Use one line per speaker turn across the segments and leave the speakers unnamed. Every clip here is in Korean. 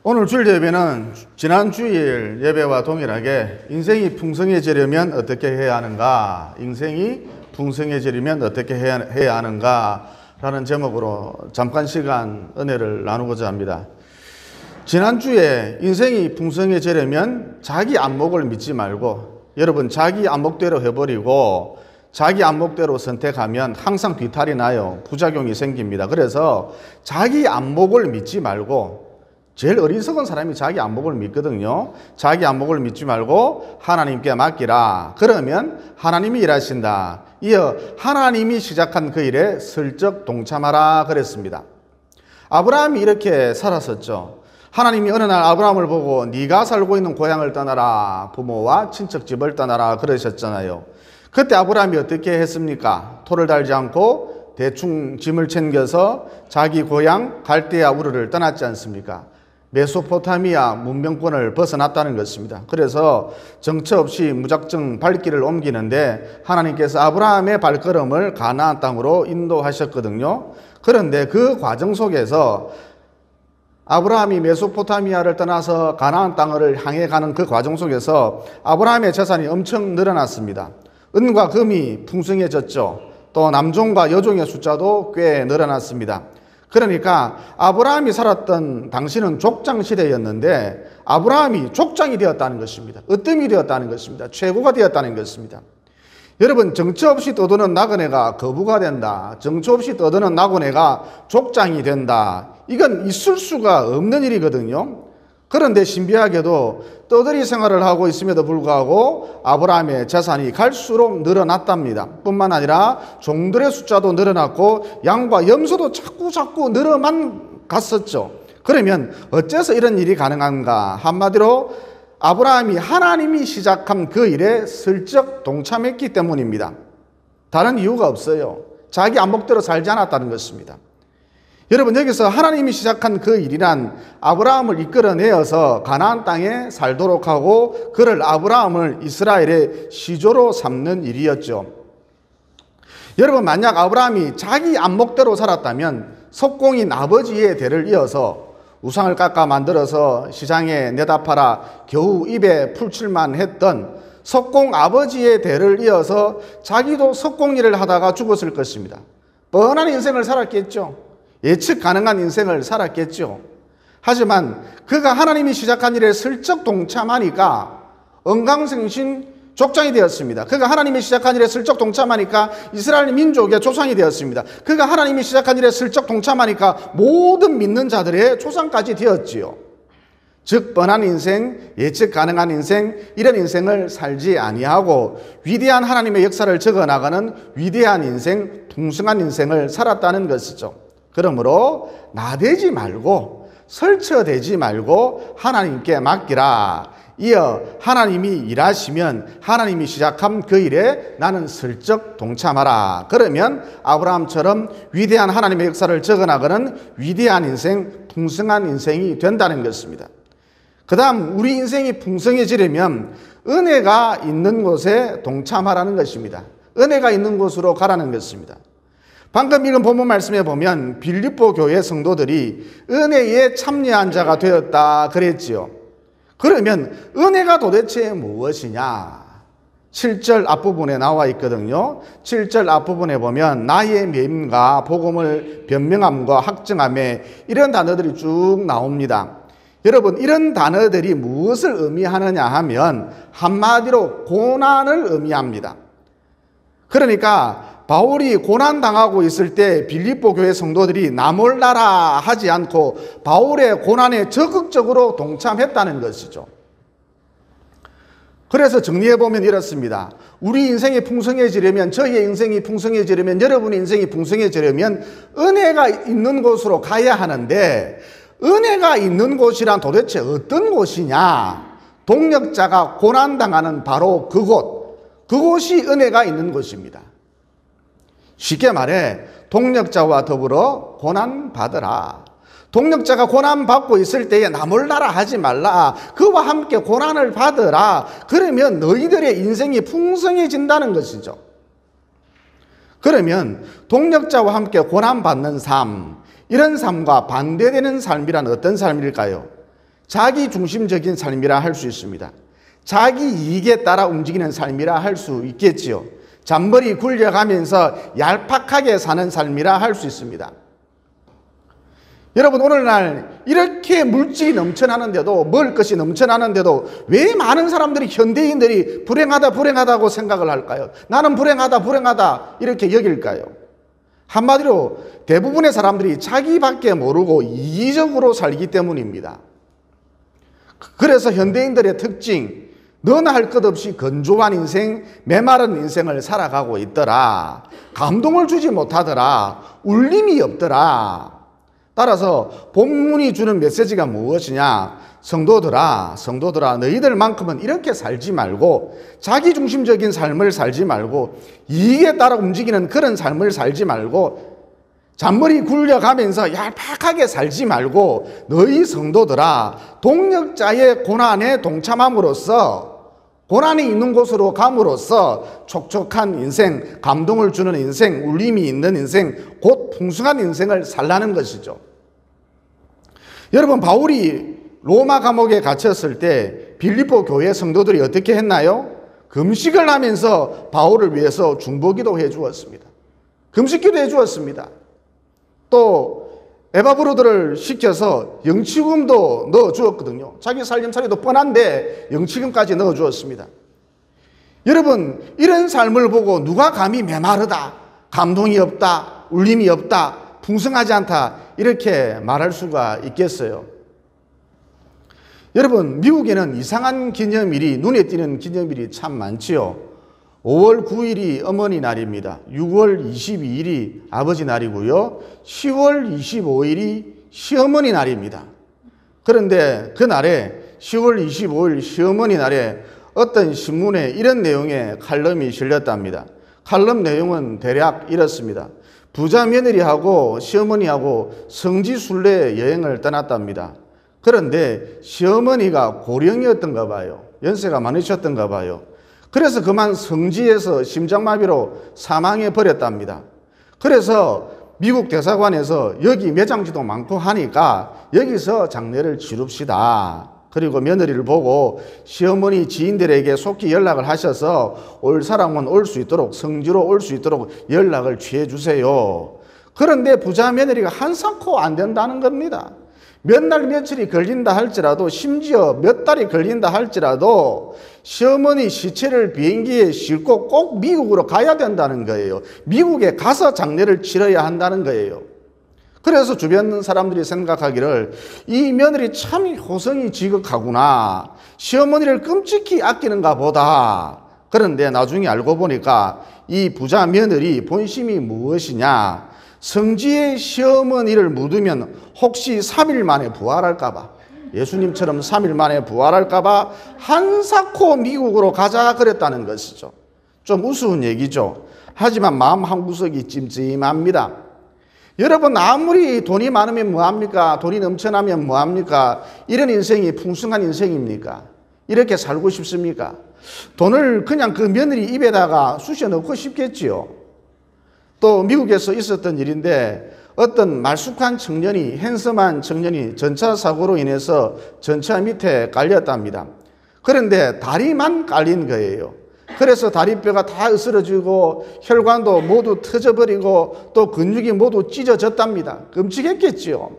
오늘 주일 예배는 지난 주일 예배와 동일하게 인생이 풍성해지려면 어떻게 해야 하는가, 인생이 풍성해지려면 어떻게 해야 하는가 라는 제목으로 잠깐 시간 은혜를 나누고자 합니다. 지난주에 인생이 풍성해지려면 자기 안목을 믿지 말고, 여러분 자기 안목대로 해버리고 자기 안목대로 선택하면 항상 뒤탈이 나요. 부작용이 생깁니다. 그래서 자기 안목을 믿지 말고, 제일 어리석은 사람이 자기 안목을 믿거든요. 자기 안목을 믿지 말고 하나님께 맡기라. 그러면 하나님이 일하신다. 이어 하나님이 시작한 그 일에 슬쩍 동참하라 그랬습니다. 아브라함이 이렇게 살았었죠. 하나님이 어느 날 아브라함을 보고 네가 살고 있는 고향을 떠나라, 부모와 친척집을 떠나라 그러셨잖아요. 그때 아브라함이 어떻게 했습니까? 토를 달지 않고 대충 짐을 챙겨서 자기 고향 갈대아 우르를 떠났지 않습니까? 메소포타미아 문명권을 벗어났다는 것입니다. 그래서 정처 없이 무작정 발길을 옮기는데 하나님께서 아브라함의 발걸음을 가나안 땅으로 인도하셨거든요. 그런데 그 과정 속에서 아브라함이 메소포타미아를 떠나서 가나안 땅을 향해 가는 그 과정 속에서 아브라함의 재산이 엄청 늘어났습니다. 은과 금이 풍성해졌죠. 또 남종과 여종의 숫자도 꽤 늘어났습니다. 그러니까 아브라함이 살았던 당시는 족장 시대였는데 아브라함이 족장이 되었다는 것입니다. 으뜸이 되었다는 것입니다. 최고가 되었다는 것입니다. 여러분, 정처 없이 떠드는 나그네가 거부가 된다. 정처 없이 떠드는 나그네가 족장이 된다. 이건 있을 수가 없는 일이거든요. 그런데 신비하게도 떠돌이 생활을 하고 있음에도 불구하고 아브라함의 재산이 갈수록 늘어났답니다. 뿐만 아니라 종들의 숫자도 늘어났고 양과 염소도 자꾸 늘어만 갔었죠. 그러면 어째서 이런 일이 가능한가? 한마디로 아브라함이 하나님이 시작한 그 일에 슬쩍 동참했기 때문입니다. 다른 이유가 없어요. 자기 안목대로 살지 않았다는 것입니다. 여러분, 여기서 하나님이 시작한 그 일이란 아브라함을 이끌어내어서 가나안 땅에 살도록 하고 그를 아브라함을 이스라엘의 시조로 삼는 일이었죠. 여러분, 만약 아브라함이 자기 안목대로 살았다면 석공인 아버지의 대를 이어서 우상을 깎아 만들어서 시장에 내다 팔아 겨우 입에 풀칠만 했던 석공 아버지의 대를 이어서 자기도 석공 일을 하다가 죽었을 것입니다. 뻔한 인생을 살았겠죠. 예측 가능한 인생을 살았겠죠. 하지만 그가 하나님이 시작한 일에 슬쩍 동참하니까 언강생신 족장이 되었습니다. 그가 하나님이 시작한 일에 슬쩍 동참하니까 이스라엘 민족의 조상이 되었습니다. 그가 하나님이 시작한 일에 슬쩍 동참하니까 모든 믿는 자들의 조상까지 되었지요. 즉 뻔한 인생, 예측 가능한 인생, 이런 인생을 살지 아니하고 위대한 하나님의 역사를 적어나가는 위대한 인생, 풍성한 인생을 살았다는 것이죠. 그러므로 나대지 말고 설쳐대지 말고 하나님께 맡기라. 이어 하나님이 일하시면 하나님이 시작한 그 일에 나는 슬쩍 동참하라. 그러면 아브라함처럼 위대한 하나님의 역사를 적어나가는 위대한 인생, 풍성한 인생이 된다는 것입니다. 그 다음 우리 인생이 풍성해지려면 은혜가 있는 곳에 동참하라는 것입니다. 은혜가 있는 곳으로 가라는 것입니다. 방금 읽은 본문 말씀에 보면 빌립보 교회 성도들이 은혜에 참여한 자가 되었다 그랬지요. 그러면 은혜가 도대체 무엇이냐? 7절 앞부분에 나와 있거든요. 7절 앞부분에 보면 나의 맹과 복음을 변명함과 확증함에 이런 단어들이 쭉 나옵니다. 여러분, 이런 단어들이 무엇을 의미하느냐 하면 한마디로 고난을 의미합니다. 그러니까 바울이 고난당하고 있을 때 빌립보 교회 성도들이 나 몰라라 하지 않고 바울의 고난에 적극적으로 동참했다는 것이죠. 그래서 정리해보면 이렇습니다. 우리 인생이 풍성해지려면, 저희의 인생이 풍성해지려면, 여러분의 인생이 풍성해지려면 은혜가 있는 곳으로 가야 하는데, 은혜가 있는 곳이란 도대체 어떤 곳이냐? 동력자가 고난당하는 바로 그곳이 은혜가 있는 곳입니다. 쉽게 말해 동력자와 더불어 고난받으라. 동력자가 고난받고 있을 때에 나 몰라라 하지 말라. 그와 함께 고난을 받으라. 그러면 너희들의 인생이 풍성해진다는 것이죠. 그러면 동력자와 함께 고난받는 삶, 이런 삶과 반대되는 삶이란 어떤 삶일까요? 자기 중심적인 삶이라 할 수 있습니다. 자기 이익에 따라 움직이는 삶이라 할 수 있겠지요. 잔머리 굴려가면서 얄팍하게 사는 삶이라 할 수 있습니다. 여러분, 오늘날 이렇게 물질이 넘쳐나는데도, 먹을 것이 넘쳐나는데도 왜 많은 사람들이, 현대인들이 불행하다고 생각을 할까요? 나는 불행하다 이렇게 여길까요? 한마디로 대부분의 사람들이 자기밖에 모르고 이기적으로 살기 때문입니다. 그래서 현대인들의 특징, 너나 할 것 없이 건조한 인생, 메마른 인생을 살아가고 있더라. 감동을 주지 못하더라. 울림이 없더라. 따라서 본문이 주는 메시지가 무엇이냐? 성도들아, 너희들만큼은 이렇게 살지 말고, 자기중심적인 삶을 살지 말고, 이익에 따라 움직이는 그런 삶을 살지 말고, 잔머리 굴려가면서 얄팍하게 살지 말고, 너희 성도들아, 동력자의 고난에 동참함으로써, 고난이 있는 곳으로 감으로써 촉촉한 인생, 감동을 주는 인생, 울림이 있는 인생, 곧 풍성한 인생을 살라는 것이죠. 여러분, 바울이 로마 감옥에 갇혔을 때 빌립보 교회 성도들이 어떻게 했나요? 금식을 하면서 바울을 위해서 중보기도 해 주었습니다. 금식기도 해 주었습니다. 또 에바브로들을 시켜서 영치금도 넣어 주었거든요. 자기 살림살이도 뻔한데 영치금까지 넣어 주었습니다. 여러분, 이런 삶을 보고 누가 감히 메마르다, 감동이 없다, 울림이 없다, 풍성하지 않다 이렇게 말할 수가 있겠어요? 여러분, 미국에는 이상한 기념일이, 눈에 띄는 기념일이 참 많지요. 5월 9일이 어머니 날입니다. 6월 22일이 아버지 날이고요. 10월 25일이 시어머니 날입니다. 그런데 그날에 10월 25일 시어머니 날에 어떤 신문에 이런 내용의 칼럼이 실렸답니다. 칼럼 내용은 대략 이렇습니다. 부자 며느리하고 시어머니하고 성지순례 여행을 떠났답니다. 그런데 시어머니가 고령이었던가 봐요. 연세가 많으셨던가 봐요. 그래서 그만 성지에서 심장마비로 사망해 버렸답니다. 그래서 미국 대사관에서 여기 매장지도 많고 하니까 여기서 장례를 치릅시다. 그리고 며느리를 보고 시어머니 지인들에게 속히 연락을 하셔서 올 사람은 올 수 있도록, 성지로 올 수 있도록 연락을 취해 주세요. 그런데 부자 며느리가 한사코 안 된다는 겁니다. 몇 날 며칠이 걸린다 할지라도, 심지어 몇 달이 걸린다 할지라도 시어머니 시체를 비행기에 싣고 꼭 미국으로 가야 된다는 거예요. 미국에 가서 장례를 치러야 한다는 거예요. 그래서 주변 사람들이 생각하기를 이 며느리 참 호성이 지극하구나, 시어머니를 끔찍히 아끼는가 보다. 그런데 나중에 알고 보니까 이 부자 며느리 본심이 무엇이냐, 성지에 시어머니를 묻으면 혹시 3일 만에 부활할까 봐, 예수님처럼 3일 만에 부활할까 봐 한사코 미국으로 가자 그랬다는 것이죠. 좀 우스운 얘기죠. 하지만 마음 한구석이 찜찜합니다. 여러분, 아무리 돈이 많으면 뭐합니까? 돈이 넘쳐나면 뭐합니까? 이런 인생이 풍성한 인생입니까? 이렇게 살고 싶습니까? 돈을 그냥 그 며느리 입에다가 쑤셔 넣고 싶겠지요. 또 미국에서 있었던 일인데, 어떤 말쑥한 청년이, 핸섬한 청년이 전차 사고로 인해서 전차 밑에 깔렸답니다. 그런데 다리만 깔린 거예요. 그래서 다리뼈가 다 으스러지고 혈관도 모두 터져버리고 또 근육이 모두 찢어졌답니다. 끔찍했겠지요.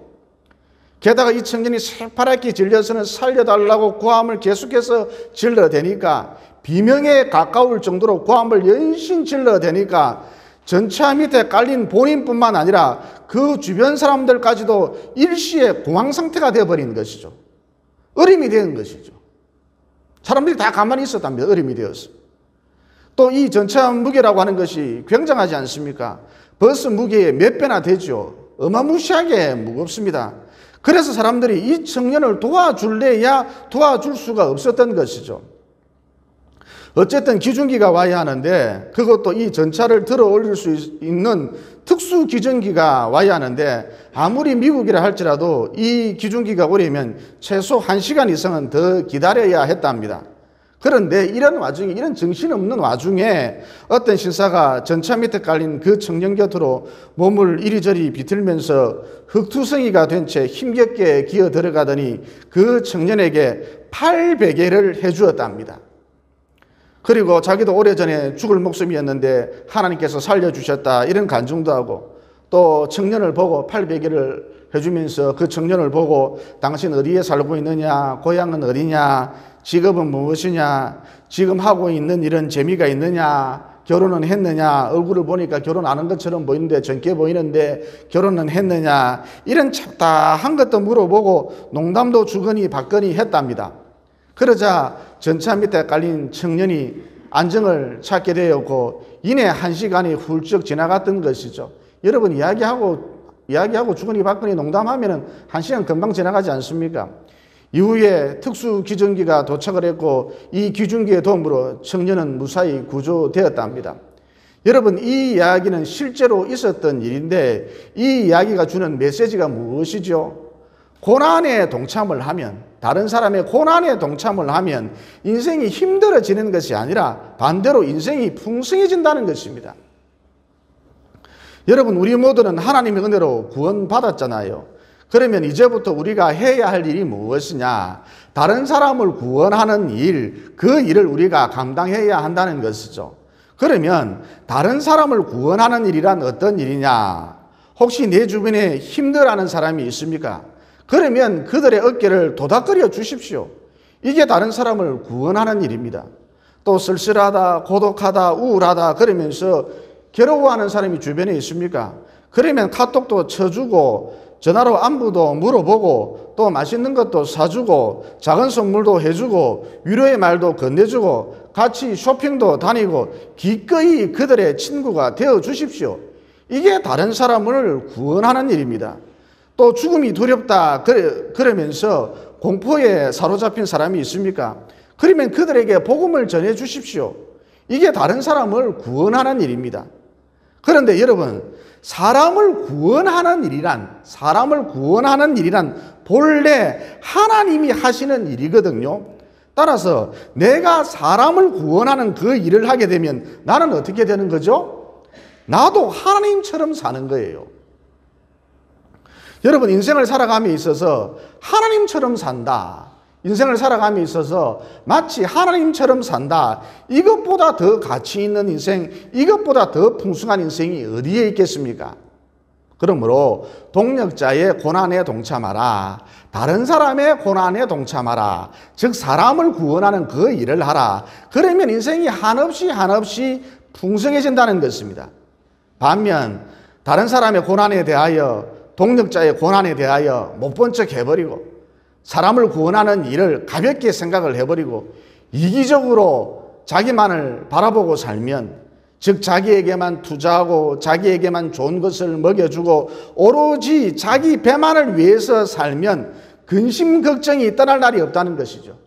게다가 이 청년이 새파랗게 질려서는 살려달라고 고함을 계속해서 질러대니까, 비명에 가까울 정도로 고함을 연신 질러대니까 전차 밑에 깔린 본인뿐만 아니라 그 주변 사람들까지도 일시에 공황 상태가 되어버린 것이죠. 어림이 된 것이죠. 사람들이 다 가만히 있었답니다. 어림이 되어서. 또 이 전차 무게라고 하는 것이 굉장하지 않습니까? 버스 무게의 몇 배나 되죠. 어마무시하게 무겁습니다. 그래서 사람들이 이 청년을 도와줄래야 도와줄 수가 없었던 것이죠. 어쨌든 기중기가 와야 하는데, 그것도 이 전차를 들어 올릴 수 있는 특수 기중기가 와야 하는데, 아무리 미국이라 할지라도 이 기중기가 오려면 최소 1시간 이상은 더 기다려야 했답니다. 그런데 이런 와중에, 이런 정신없는 와중에 어떤 신사가 전차 밑에 깔린 그 청년 곁으로 몸을 이리저리 비틀면서 흙투성이가 된 채 힘겹게 기어 들어가더니 그 청년에게 팔베개를 해주었답니다. 그리고 자기도 오래전에 죽을 목숨이었는데 하나님께서 살려주셨다, 이런 간증도 하고, 또 청년을 보고 팔베개를 해주면서 그 청년을 보고 당신 어디에 살고 있느냐, 고향은 어디냐, 직업은 무엇이냐, 지금 하고 있는 일은 재미가 있느냐, 결혼은 했느냐, 얼굴을 보니까 결혼 안 한 것처럼 보이는데 젊게 보이는데 결혼은 했느냐, 이런 잡다한 것도 물어보고 농담도 주거니 받거니 했답니다. 그러자 전차 밑에 깔린 청년이 안정을 찾게 되었고 이내 1시간이 훌쩍 지나갔던 것이죠. 여러분, 이야기하고 주거니 받거니 농담하면 1시간 금방 지나가지 않습니까? 이후에 특수 기증기가 도착을 했고 이 기증기의 도움으로 청년은 무사히 구조되었답니다. 여러분, 이 이야기는 실제로 있었던 일인데 이 이야기가 주는 메시지가 무엇이죠? 고난에 동참을 하면, 다른 사람의 고난에 동참을 하면 인생이 힘들어지는 것이 아니라 반대로 인생이 풍성해진다는 것입니다. 여러분, 우리 모두는 하나님의 은혜로 구원받았잖아요. 그러면 이제부터 우리가 해야 할 일이 무엇이냐? 다른 사람을 구원하는 일, 그 일을 우리가 감당해야 한다는 것이죠. 그러면 다른 사람을 구원하는 일이란 어떤 일이냐? 혹시 내 주변에 힘들어하는 사람이 있습니까? 그러면 그들의 어깨를 도닥거려 주십시오. 이게 다른 사람을 구원하는 일입니다. 또 쓸쓸하다, 고독하다, 우울하다 그러면서 괴로워하는 사람이 주변에 있습니까? 그러면 카톡도 쳐주고 전화로 안부도 물어보고 또 맛있는 것도 사주고 작은 선물도 해주고 위로의 말도 건네주고 같이 쇼핑도 다니고 기꺼이 그들의 친구가 되어 주십시오. 이게 다른 사람을 구원하는 일입니다. 또 죽음이 두렵다 그러면서 공포에 사로잡힌 사람이 있습니까? 그러면 그들에게 복음을 전해 주십시오. 이게 다른 사람을 구원하는 일입니다. 그런데 여러분, 사람을 구원하는 일이란 본래 하나님이 하시는 일이거든요. 따라서 내가 사람을 구원하는 그 일을 하게 되면 나는 어떻게 되는 거죠? 나도 하나님처럼 사는 거예요. 여러분, 인생을 살아감에 있어서 하나님처럼 산다, 인생을 살아감에 있어서 마치 하나님처럼 산다, 이것보다 더 가치 있는 인생, 이것보다 더 풍성한 인생이 어디에 있겠습니까? 그러므로 동력자의 고난에 동참하라, 다른 사람의 고난에 동참하라, 즉 사람을 구원하는 그 일을 하라. 그러면 인생이 한없이 풍성해진다는 것입니다. 반면 다른 사람의 고난에 대하여, 동력자의 고난에 대하여 못 본 척 해버리고 사람을 구원하는 일을 가볍게 생각을 해버리고 이기적으로 자기만을 바라보고 살면, 즉 자기에게만 투자하고 자기에게만 좋은 것을 먹여주고 오로지 자기 배만을 위해서 살면 근심 걱정이 떠날 날이 없다는 것이죠.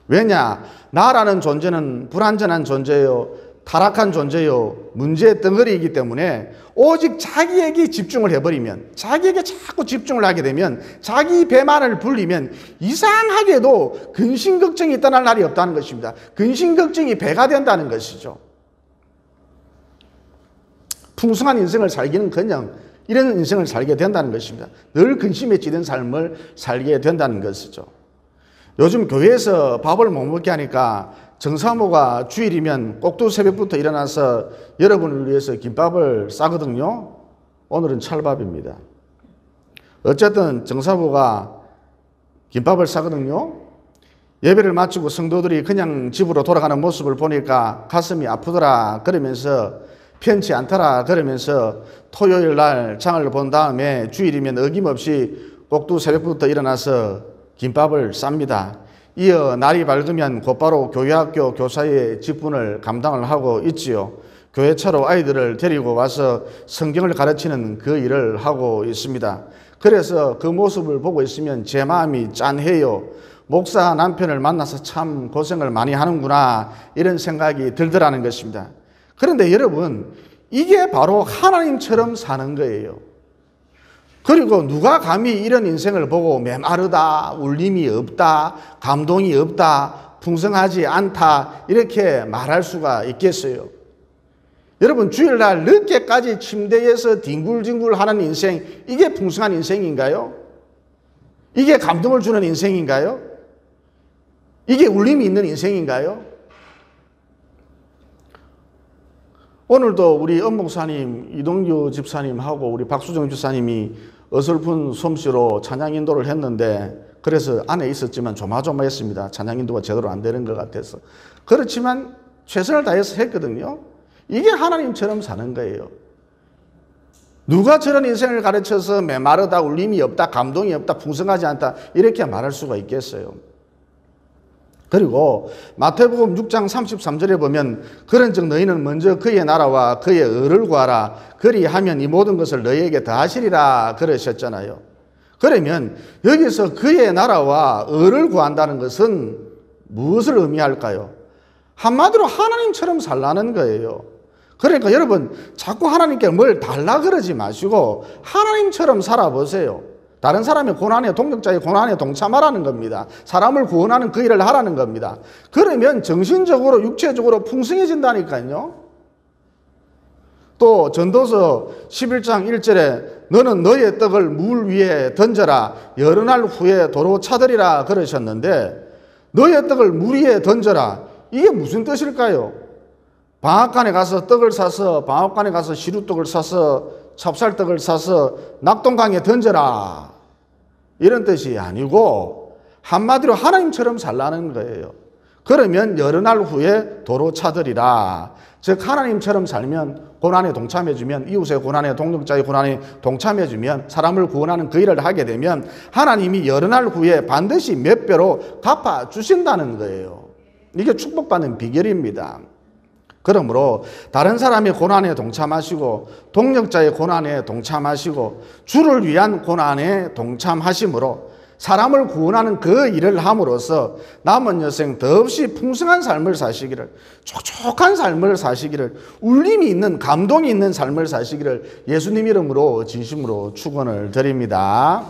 왜냐? 나라는 존재는 불완전한 존재요, 타락한 존재요, 문제의 덩어리이기 때문에 오직 자기에게 집중을 해버리면, 자기에게 자꾸 집중을 하게 되면, 자기 배만을 불리면 이상하게도 근심 걱정이 떠날 날이 없다는 것입니다. 근심 걱정이 배가 된다는 것이죠. 풍성한 인생을 살기는커녕 이런 인생을 살게 된다는 것입니다. 늘 근심에 찌든 삶을 살게 된다는 것이죠. 요즘 교회에서 밥을 못 먹게 하니까 정사모가 주일이면 꼭두 새벽부터 일어나서 여러분을 위해서 김밥을 싸거든요. 오늘은 찰밥입니다. 어쨌든 정사모가 김밥을 싸거든요. 예배를 마치고 성도들이 그냥 집으로 돌아가는 모습을 보니까 가슴이 아프더라 그러면서, 편치 않더라 그러면서 토요일 날 장을 본 다음에 주일이면 어김없이 꼭두 새벽부터 일어나서 김밥을 쌉니다. 이어 날이 밝으면 곧바로 교회학교 교사의 직분을 감당을 하고 있지요. 교회차로 아이들을 데리고 와서 성경을 가르치는 그 일을 하고 있습니다. 그래서 그 모습을 보고 있으면 제 마음이 짠해요. 목사 남편을 만나서 참 고생을 많이 하는구나, 이런 생각이 들더라는 것입니다. 그런데 여러분, 이게 바로 하나님처럼 사는 거예요. 그리고 누가 감히 이런 인생을 보고 메마르다, 울림이 없다, 감동이 없다, 풍성하지 않다 이렇게 말할 수가 있겠어요? 여러분, 주일날 늦게까지 침대에서 뒹굴뒹굴하는 인생, 이게 풍성한 인생인가요? 이게 감동을 주는 인생인가요? 이게 울림이 있는 인생인가요? 오늘도 우리 엄목사님, 이동규 집사님하고 우리 박수정 집사님이 어설픈 솜씨로 찬양 인도를 했는데, 그래서 안에 있었지만 조마조마했습니다. 찬양 인도가 제대로 안 되는 것 같아서. 그렇지만 최선을 다해서 했거든요. 이게 하나님처럼 사는 거예요. 누가 저런 인생을 가르쳐서 메마르다, 울림이 없다, 감동이 없다, 풍성하지 않다 이렇게 말할 수가 있겠어요? 그리고 마태복음 6장 33절에 보면 그런즉 너희는 먼저 그의 나라와 그의 의를 구하라. 그리하면 이 모든 것을 너희에게 더하시리라 그러셨잖아요. 그러면 여기서 그의 나라와 의를 구한다는 것은 무엇을 의미할까요? 한마디로 하나님처럼 살라는 거예요. 그러니까 여러분, 자꾸 하나님께 뭘 달라 그러지 마시고 하나님처럼 살아보세요. 다른 사람의 고난에, 동력자의 고난에 동참하라는 겁니다. 사람을 구원하는 그 일을 하라는 겁니다. 그러면 정신적으로, 육체적으로 풍성해진다니까요. 또 전도서 11장 1절에 너는 너의 떡을 물 위에 던져라. 여러 날 후에 도로 차들이라 그러셨는데, 너의 떡을 물 위에 던져라. 이게 무슨 뜻일까요? 방앗간에 가서 떡을 사서, 방앗간에 가서 시루떡을 사서, 찹쌀떡을 사서 낙동강에 던져라, 이런 뜻이 아니고 한마디로 하나님처럼 살라는 거예요. 그러면 여러 날 후에 도로 차들이라. 즉 하나님처럼 살면, 고난에 동참해주면, 이웃의 고난에, 동력자의 고난에 동참해주면, 사람을 구원하는 그 일을 하게 되면 하나님이 여러 날 후에 반드시 몇 배로 갚아주신다는 거예요. 이게 축복받는 비결입니다. 그러므로 다른 사람의 고난에 동참하시고, 동력자의 고난에 동참하시고, 주를 위한 고난에 동참하심으로 사람을 구원하는 그 일을 함으로써 남은 여생 더없이 풍성한 삶을 사시기를, 촉촉한 삶을 사시기를, 울림이 있는, 감동이 있는 삶을 사시기를 예수님 이름으로 진심으로 축원을 드립니다.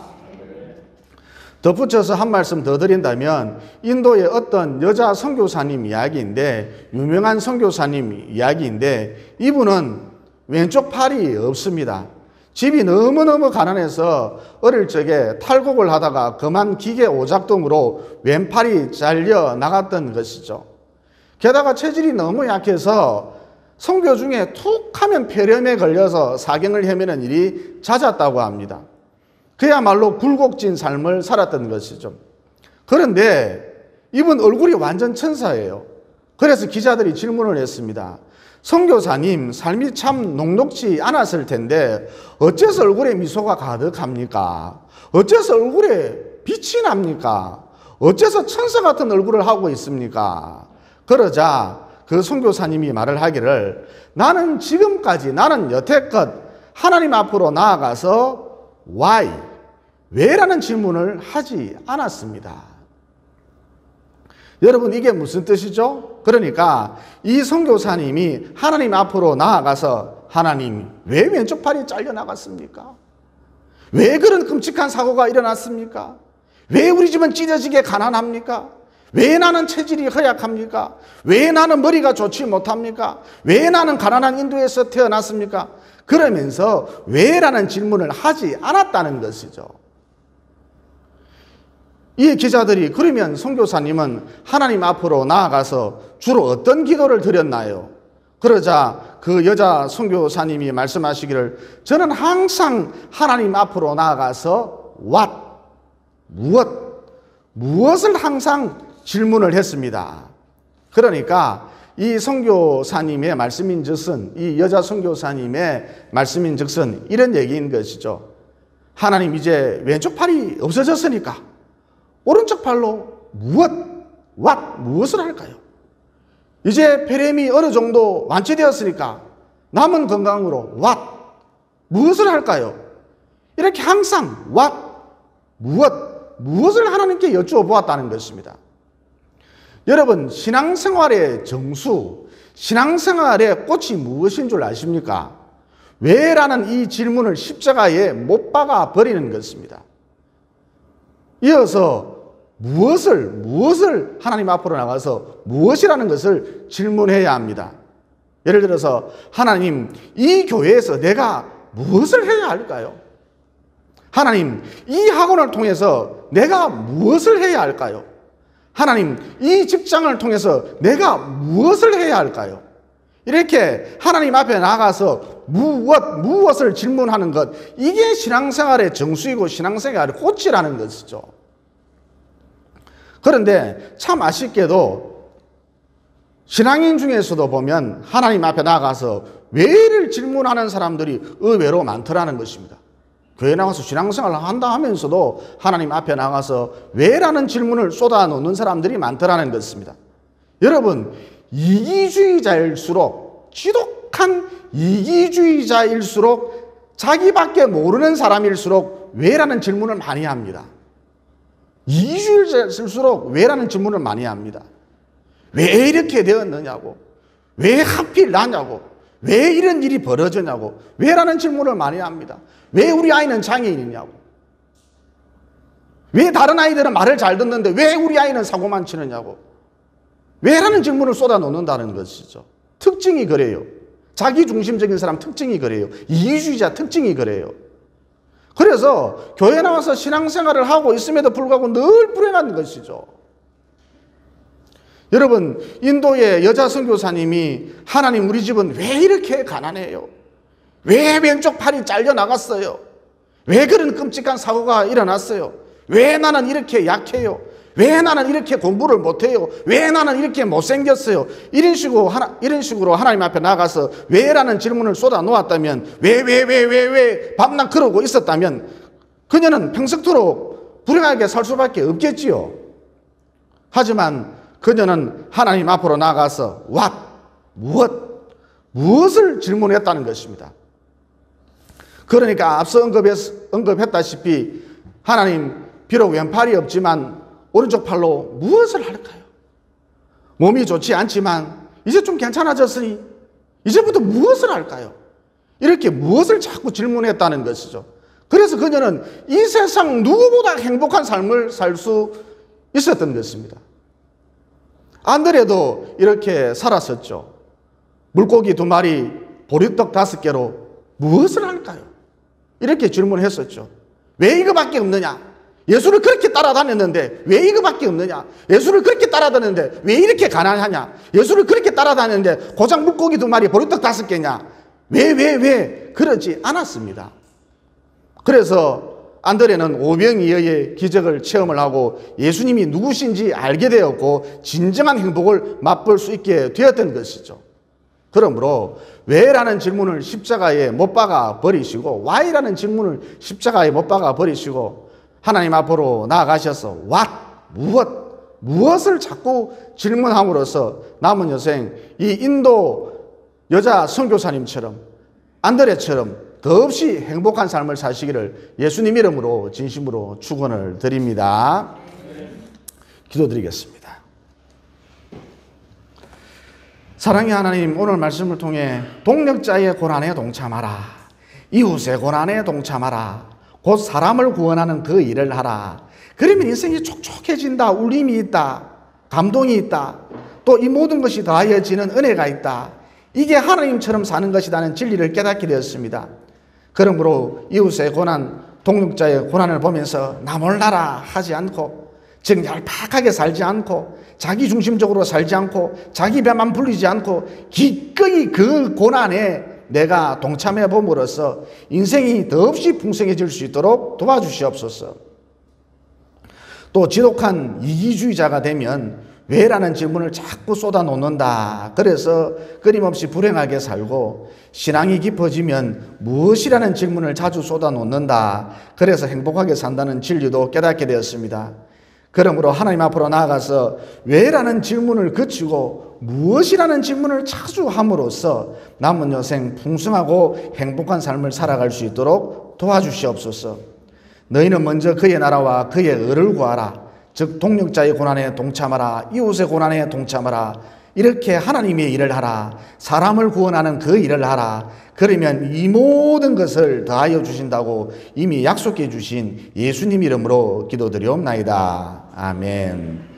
덧붙여서 한 말씀 더 드린다면, 인도의 어떤 여자 선교사님 이야기인데, 유명한 선교사님 이야기인데, 이분은 왼쪽 팔이 없습니다. 집이 너무너무 가난해서 어릴 적에 탈곡을 하다가 그만 기계 오작동으로 왼팔이 잘려 나갔던 것이죠. 게다가 체질이 너무 약해서 선교 중에 툭 하면 폐렴에 걸려서 사경을 헤매는 일이 잦았다고 합니다. 그야말로 굴곡진 삶을 살았던 것이죠. 그런데 이분 얼굴이 완전 천사예요. 그래서 기자들이 질문을 했습니다. 선교사님, 삶이 참 녹록지 않았을 텐데 어째서 얼굴에 미소가 가득합니까? 어째서 얼굴에 빛이 납니까? 어째서 천사 같은 얼굴을 하고 있습니까? 그러자 그 선교사님이 말을 하기를, 나는 지금까지, 나는 여태껏 하나님 앞으로 나아가서 why? 왜라는 질문을 하지 않았습니다. 여러분, 이게 무슨 뜻이죠? 그러니까 이 선교사님이 하나님 앞으로 나아가서, 하나님, 왜 왼쪽 팔이 잘려나갔습니까? 왜 그런 끔찍한 사고가 일어났습니까? 왜 우리 집은 찢어지게 가난합니까? 왜 나는 체질이 허약합니까? 왜 나는 머리가 좋지 못합니까? 왜 나는 가난한 인도에서 태어났습니까? 그러면서 왜라는 질문을 하지 않았다는 것이죠. 이 기자들이, 그러면 선교사님은 하나님 앞으로 나아가서 주로 어떤 기도를 드렸나요? 그러자 그 여자 선교사님이 말씀하시기를, 저는 항상 하나님 앞으로 나아가서 what? 무엇을 항상 질문을 했습니다. 그러니까 이 선교사님의 말씀인 즉슨, 이 여자 선교사님의 말씀인 즉슨 이런 얘기인 것이죠. 하나님, 이제 왼쪽 팔이 없어졌으니까 오른쪽 팔로 무엇을 할까요? 이제 폐렴이 어느 정도 완치되었으니까 남은 건강으로 무엇을 할까요? 이렇게 항상 무엇을 하나님께 여쭈어보았다는 것입니다. 여러분, 신앙생활의 정수, 신앙생활의 꽃이 무엇인 줄 아십니까? 왜라는 이 질문을 십자가에 못 박아 버리는 것입니다. 이어서 무엇을 하나님 앞으로 나가서 무엇이라는 것을 질문해야 합니다. 예를 들어서 하나님, 이 교회에서 내가 무엇을 해야 할까요? 하나님, 이 학원을 통해서 내가 무엇을 해야 할까요? 하나님, 이 직장을 통해서 내가 무엇을 해야 할까요? 이렇게 하나님 앞에 나가서 무엇을 질문하는 것, 이게 신앙생활의 정수이고 신앙생활의 꽃이라는 것이죠. 그런데 참 아쉽게도 신앙인 중에서도 보면 하나님 앞에 나가서 왜를 질문하는 사람들이 의외로 많더라는 것입니다. 교회 나가서 신앙생활을 한다 하면서도 하나님 앞에 나가서 왜라는 질문을 쏟아놓는 사람들이 많더라는 것입니다. 여러분, 이기주의자일수록, 지독한 이기주의자일수록, 자기밖에 모르는 사람일수록 왜라는 질문을 많이 합니다. 이기주의자일수록 왜라는 질문을 많이 합니다. 왜 이렇게 되었느냐고, 왜 하필 나냐고, 왜 이런 일이 벌어졌냐고, 왜라는 질문을 많이 합니다. 왜 우리 아이는 장애인이냐고, 왜 다른 아이들은 말을 잘 듣는데 왜 우리 아이는 사고만 치느냐고, 왜라는 질문을 쏟아놓는다는 것이죠. 특징이 그래요. 자기중심적인 사람 특징이 그래요. 이기주의자 특징이 그래요. 그래서 교회 나와서 신앙생활을 하고 있음에도 불구하고 늘 불행한 것이죠. 여러분, 인도의 여자 선교사님이 하나님, 우리 집은 왜 이렇게 가난해요? 왜 왼쪽 팔이 잘려나갔어요? 왜 그런 끔찍한 사고가 일어났어요? 왜 나는 이렇게 약해요? 왜 나는 이렇게 공부를 못해요? 왜 나는 이렇게 못생겼어요? 이런 식으로 하나님 앞에 나가서 왜라는 질문을 쏟아 놓았다면, 왜 밤낮 그러고 있었다면 그녀는 평생토록 불행하게 살 수밖에 없겠지요. 하지만 그녀는 하나님 앞으로 나가서 무엇을 질문했다는 것입니다. 그러니까 앞서 언급했다시피 하나님, 비록 왼팔이 없지만 오른쪽 팔로 무엇을 할까요? 몸이 좋지 않지만 이제 좀 괜찮아졌으니 이제부터 무엇을 할까요? 이렇게 무엇을 자꾸 질문했다는 것이죠. 그래서 그녀는 이 세상 누구보다 행복한 삶을 살 수 있었던 것입니다. 안드레도 이렇게 살았었죠. 물고기 2마리, 보리떡 5개로 무엇을 할까요? 이렇게 질문했었죠. 왜 이거밖에 없느냐? 예수를 그렇게 따라다녔는데 왜 이거밖에 없느냐? 예수를 그렇게 따라다녔는데 왜 이렇게 가난하냐? 예수를 그렇게 따라다녔는데 고작 물고기 2마리, 보리떡 5개냐? 왜? 그러지 않았습니다. 그래서 안드레는 오병이어의 기적을 체험을 하고 예수님이 누구신지 알게 되었고 진정한 행복을 맛볼 수 있게 되었던 것이죠. 그러므로 왜라는 질문을 십자가에 못 박아 버리시고, why라는 질문을 십자가에 못 박아 버리시고 하나님 앞으로 나아가셔서 무엇을 자꾸 질문함으로써 남은 여생 이 인도 여자 선교사님처럼, 안드레처럼 더없이 행복한 삶을 사시기를 예수님 이름으로 진심으로 축원을 드립니다. 기도드리겠습니다. 사랑의 하나님, 오늘 말씀을 통해 동력자의 고난에 동참하라, 이웃의 고난에 동참하라, 곧 사람을 구원하는 그 일을 하라. 그러면 인생이 촉촉해진다, 울림이 있다, 감동이 있다, 또 이 모든 것이 더하여지는 은혜가 있다. 이게 하나님처럼 사는 것이라는 진리를 깨닫게 되었습니다. 그러므로 이웃의 고난, 동력자의 고난을 보면서 나 몰라라 하지 않고, 즉 얄팍하게 살지 않고, 자기 중심적으로 살지 않고, 자기 배만 불리지 않고 기꺼이 그 고난에 내가 동참해 봄으로써 인생이 더없이 풍성해질 수 있도록 도와주시옵소서. 또 지독한 이기주의자가 되면 왜라는 질문을 자꾸 쏟아놓는다. 그래서 끊임없이 불행하게 살고, 신앙이 깊어지면 무엇이라는 질문을 자주 쏟아놓는다. 그래서 행복하게 산다는 진리도 깨닫게 되었습니다. 그러므로 하나님 앞으로 나아가서 왜라는 질문을 그치고 무엇이라는 질문을 자주 함으로써 남은 여생 풍성하고 행복한 삶을 살아갈 수 있도록 도와주시옵소서. 너희는 먼저 그의 나라와 그의 의를 구하라. 즉 동력자의 고난에 동참하라, 이웃의 고난에 동참하라. 이렇게 하나님의 일을 하라. 사람을 구원하는 그 일을 하라. 그러면 이 모든 것을 더하여 주신다고 이미 약속해 주신 예수님 이름으로 기도드리옵나이다. 아멘.